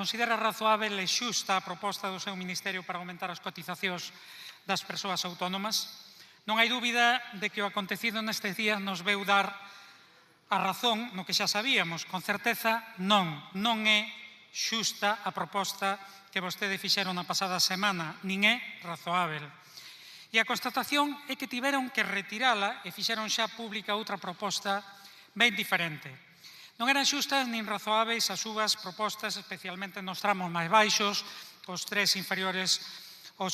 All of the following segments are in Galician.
Considera razoável e xusta a proposta do seu Ministerio para aumentar as cotizacións das persoas autónomas? Non hai dúbida de que o acontecido nestes días nos veu dar a razón no que xa sabíamos. Con certeza non é xusta a proposta que vostede fixeron na pasada semana, nin é razoável. E a constatación é que tiveron que retirala e fixeron xa pública outra proposta ben diferente. Non eran xustas nin razoáveis as súas propostas, especialmente nos tramos máis baixos, os tres inferiores ao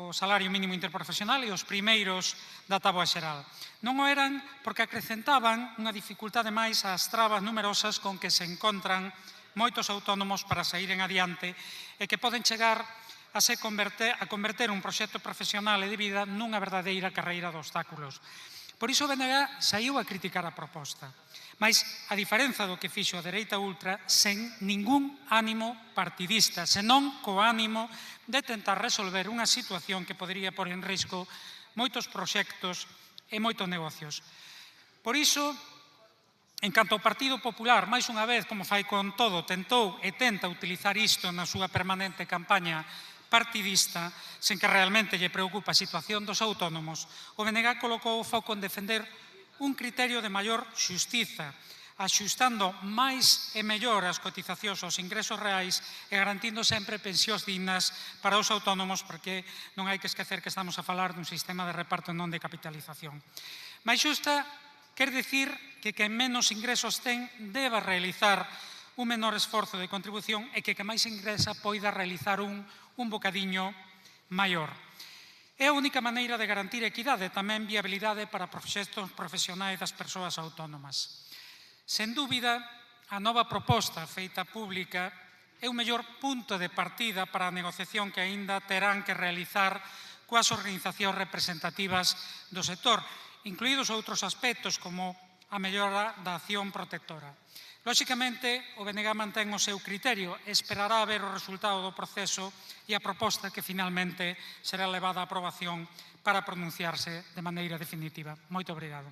salario mínimo interprofesional e os primeiros da táboa xeral. Non o eran porque acrecentaban unha dificultade máis ás trabas numerosas con que se encontran moitos autónomos para saíren adiante e que poden chegar a converter un proxecto profesional e de vida nunha verdadeira carreira de obstáculos. Por iso o BNG saiu a criticar a proposta. Mais, a diferenza do que fixo a dereita ultra, sen ningún ánimo partidista, senón co ánimo de tentar resolver unha situación que podería pôr en risco moitos proxectos e moitos negocios. Por iso, en canto ao Partido Popular, máis unha vez, como fai con todo, tentou e tenta utilizar isto na súa permanente campaña partidista, sen que realmente lle preocupa a situación dos autónomos, o BNG colocou o foco en defender un criterio de maior xustiza, axustando máis e mellor as cotizacións aos ingresos reais e garantindo sempre pensións dignas para os autónomos, porque non hai que esquecer que estamos a falar dun sistema de reparto e non de capitalización. Máis xusta quer dicir que quen menos ingresos ten deba realizar un menor esforzo de contribución e que máis ingresa poida realizar un bocadiño maior. É a única maneira de garantir equidade e tamén viabilidade para proxectos profesionais das persoas autónomas. Sen dúbida, a nova proposta feita pública é o mellor punto de partida para a negociación que aínda terán que realizar coas organizacións representativas do sector, incluídos outros aspectos como a mellora da acción protectora. Lóxicamente, o BNG mantén o seu criterio e esperará a ver o resultado do proceso e a proposta que finalmente será levada a aprobación para pronunciarse de maneira definitiva. Moito obrigado.